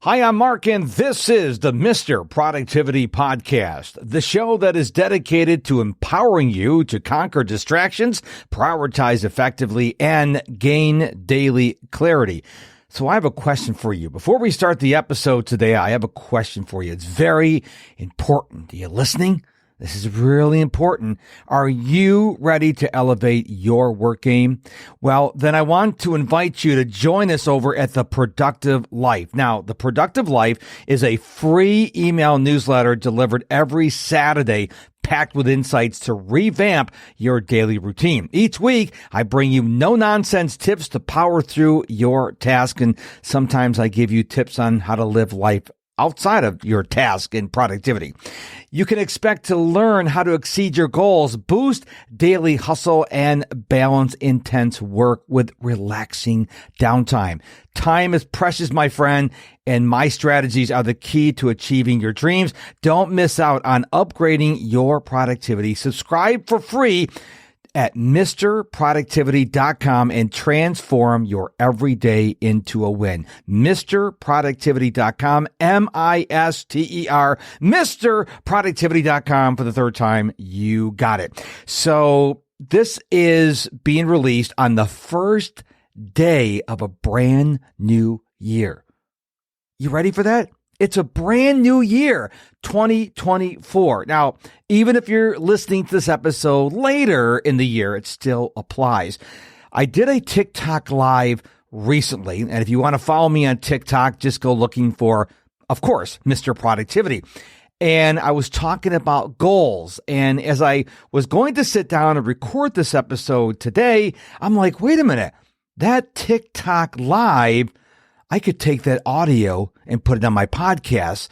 Hi, I'm Mark, and this is the Mr. Productivity Podcast, the show that is dedicated to empowering you to conquer distractions, prioritize effectively, and gain daily clarity. So I have a question for you. Before we start the episode today, I have a question for you. It's very important. Are you listening? This is really important. Are you ready to elevate your work game? Well, then I want to invite you to join us over at The Productive Life. Now, The Productive Life is a free email newsletter delivered every Saturday, packed with insights to revamp your daily routine. Each week, I bring you no-nonsense tips to power through your task, and sometimes I give you tips on how to live life outside of your task and productivity. You can expect to learn how to exceed your goals, boost daily hustle, and balance intense work with relaxing downtime. Time is precious, my friend, and my strategies are the key to achieving your dreams. Don't miss out on upgrading your productivity. Subscribe for free at MrProductivity.com and transform your everyday into a win. MrProductivity.com, MISTER, MrProductivity.com for the third time. You got it. So this is being released on the first day of a brand new year. You ready for that? It's a brand new year, 2024. Now, even if you're listening to this episode later in the year, it still applies. I did a TikTok live recently, and if you want to follow me on TikTok, just go looking for, of course, Mr. Productivity. And I was talking about goals. And as I was going to sit down and record this episode today, I'm like, wait a minute, that TikTok live, I could take that audio and put it on my podcast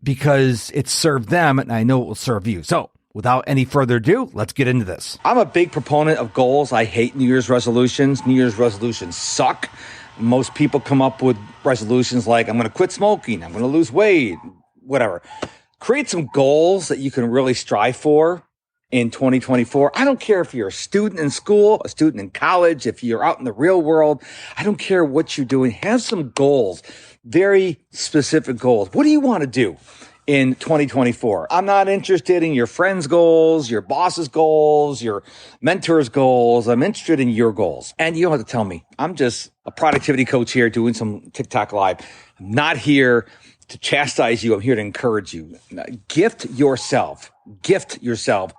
because it served them and I know it will serve you. So without any further ado, let's get into this. I'm a big proponent of goals. I hate New Year's resolutions. New Year's resolutions suck. Most people come up with resolutions like, I'm going to quit smoking, I'm going to lose weight, whatever. Create some goals that you can really strive for in 2024. I don't care if you're a student in school, a student in college, if you're out in the real world. I don't care what you're doing. Have some goals, very specific goals. What do you want to do in 2024? I'm not interested in your friends' goals, your boss's goals, your mentor's goals. I'm interested in your goals. And you don't have to tell me. I'm just a productivity coach here doing some TikTok live. I'm not here to chastise you. I'm here to encourage you. Gift yourself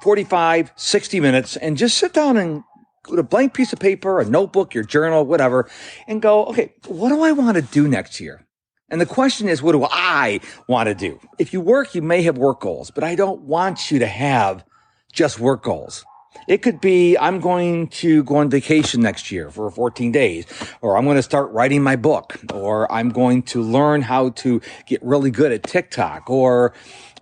45, 60 minutes and just sit down and with a blank piece of paper, a notebook, your journal, whatever, and go, okay, what do I want to do next year? And the question is, what do I want to do? If you work, you may have work goals, but I don't want you to have just work goals. It could be, I'm going to go on vacation next year for 14 days, or I'm going to start writing my book, or I'm going to learn how to get really good at TikTok, or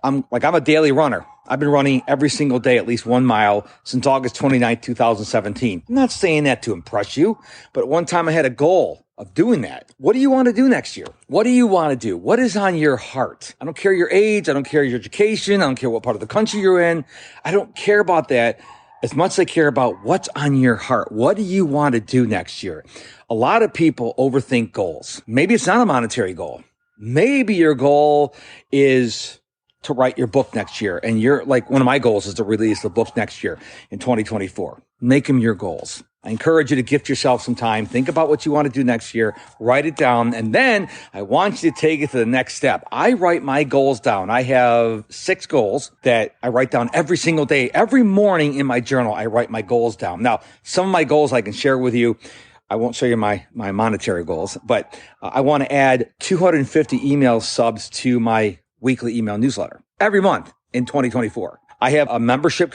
I'm a daily runner. I've been running every single day, at least 1 mile since August 29th, 2017. I'm not saying that to impress you, but at one time I had a goal of doing that. What do you want to do next year? What do you want to do? What is on your heart? I don't care your age. I don't care your education. I don't care what part of the country you're in. I don't care about that as much as I care about what's on your heart. What do you want to do next year? A lot of people overthink goals. Maybe it's not a monetary goal. Maybe your goal is to write your book next year. And you're like, one of my goals is to release the book next year in 2024. Make them your goals. I encourage you to gift yourself some time. Think about what you want to do next year. Write it down. And then I want you to take it to the next step. I write my goals down. I have 6 goals that I write down every single day. Every morning in my journal, I write my goals down. Now, some of my goals I can share with you. I won't show you my monetary goals, but I want to add 250 email subs to my weekly email newsletter every month in 2024. I have a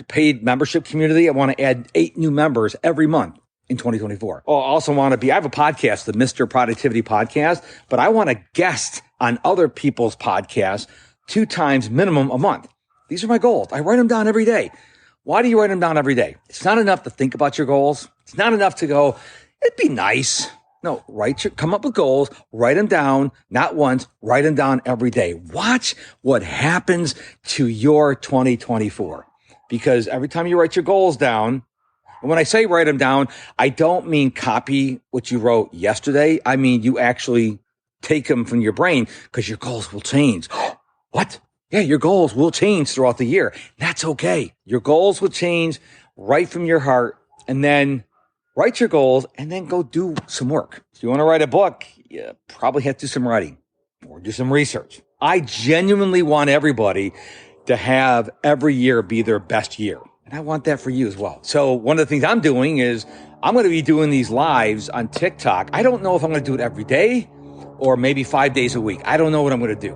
paid membership community. I want to add 8 new members every month in 2024. I also want to I have a podcast, the Mr. Productivity Podcast, but I want to guest on other people's podcasts 2 times minimum a month. These are my goals. I write them down every day. Why do you write them down every day? It's not enough to think about your goals. It's not enough to go, it'd be nice. No, come up with goals, write them down, not once, write them down every day. Watch what happens to your 2024. Because every time you write your goals down, and when I say write them down, I don't mean copy what you wrote yesterday. I mean, you actually take them from your brain because your goals will change. What? Yeah, your goals will change throughout the year. That's okay. Your goals will change right from your heart, and then write your goals and then go do some work. If you want to write a book, you probably have to do some writing or do some research. I genuinely want everybody to have every year be their best year. And I want that for you as well. So one of the things I'm doing is I'm going to be doing these lives on TikTok. I don't know if I'm going to do it every day or maybe 5 days a week. I don't know what I'm going to do,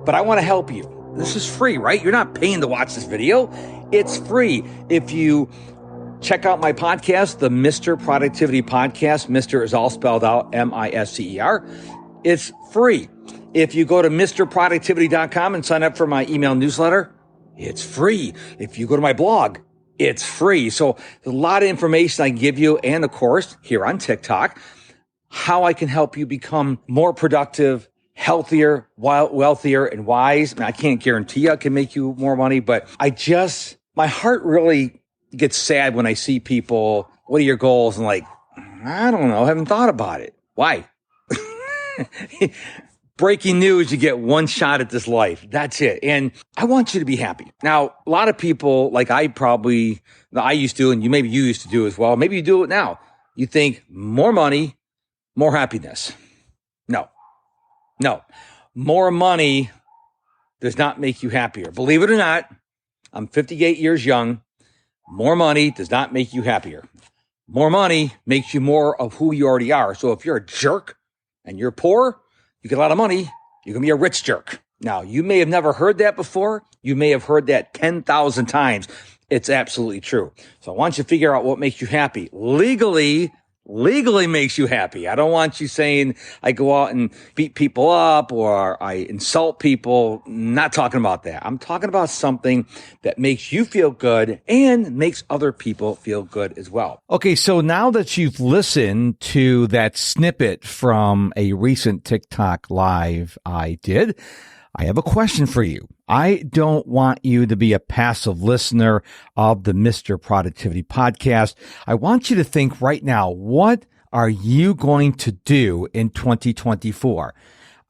but I want to help you. This is free, right? You're not paying to watch this video. It's free. If you check out my podcast, the Mr. Productivity Podcast, Mr. is all spelled out, M-I-S-T-E-R. It's free. If you go to MrProductivity.com and sign up for my email newsletter, it's free. If you go to my blog, it's free. So there's a lot of information I can give you. And of course, here on TikTok, how I can help you become more productive, healthier, wealthier, and wise. I can't guarantee I can make you more money, but my heart really gets sad when I see people, what are your goals? And like, I don't know, I haven't thought about it. Why? Breaking news, you get one shot at this life. That's it. And I want you to be happy. Now, a lot of people, like I used to, and maybe you used to do as well. Maybe you do it now. You think more money, more happiness. No. More money does not make you happier. Believe it or not, I'm 58 years young. More money does not make you happier. More money makes you more of who you already are. So if you're a jerk and you're poor, you get a lot of money, you can be a rich jerk. Now, you may have never heard that before. You may have heard that 10,000 times. It's absolutely true. So I want you to figure out what makes you happy. Legally makes you happy. I don't want you saying I go out and beat people up or I insult people. Not talking about that. I'm talking about something that makes you feel good and makes other people feel good as well. Okay, so now that you've listened to that snippet from a recent TikTok live I did, I have a question for you. I don't want you to be a passive listener of the Mr. Productivity Podcast. I want you to think right now, what are you going to do in 2024?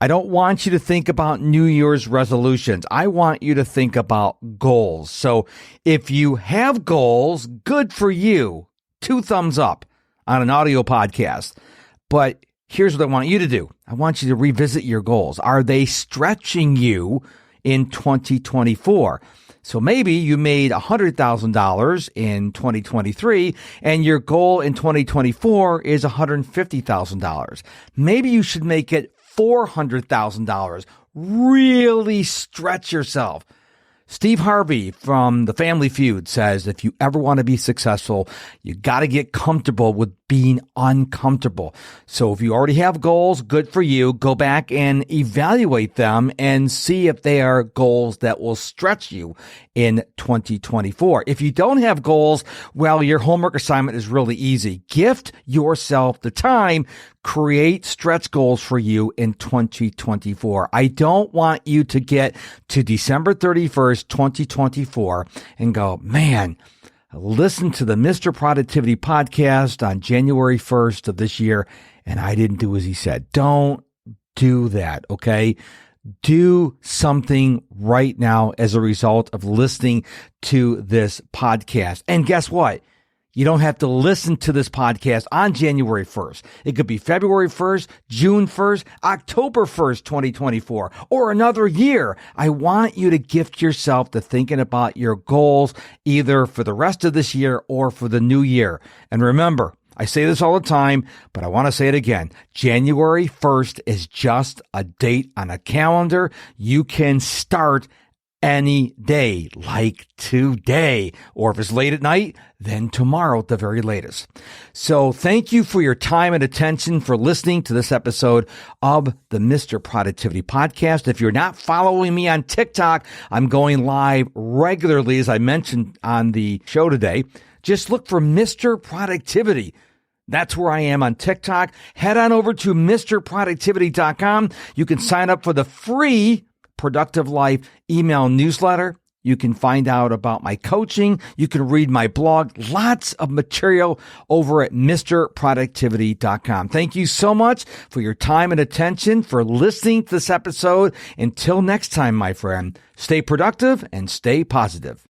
I don't want you to think about New Year's resolutions. I want you to think about goals. So if you have goals, good for you. 2 thumbs up on an audio podcast. But here's what I want you to do. I want you to revisit your goals. Are they stretching you in 2024? So maybe you made $100,000 in 2023 and your goal in 2024 is $150,000. Maybe you should make it $400,000. Really stretch yourself. Steve Harvey from The Family Feud says if you ever want to be successful, you got to get comfortable with being uncomfortable. So if you already have goals, good for you. Go back and evaluate them and see if they are goals that will stretch you in 2024. If you don't have goals, well, your homework assignment is really easy. Gift yourself the time. Create stretch goals for you in 2024. I don't want you to get to December 31st, 2024 and go, man, I listened to the Mr. Productivity Podcast on January 1st of this year and I didn't do as he said. Don't do that, okay? Do something right now as a result of listening to this podcast. And guess what? You don't have to listen to this podcast on January 1st. It could be February 1st, June 1st, October 1st, 2024, or another year. I want you to gift yourself to thinking about your goals either for the rest of this year or for the new year. And remember, I say this all the time, but I want to say it again. January 1st is just a date on a calendar. You can start any day, like today, or if it's late at night, then tomorrow at the very latest. So thank you for your time and attention for listening to this episode of the Mr. Productivity Podcast. If you're not following me on TikTok, I'm going live regularly, as I mentioned on the show today. Just look for Mr. Productivity. That's where I am on TikTok. Head on over to MrProductivity.com. You can sign up for the free Productive Life email newsletter. You can find out about my coaching. You can read my blog. Lots of material over at MrProductivity.com. Thank you so much for your time and attention, for listening to this episode. Until next time, my friend, stay productive and stay positive.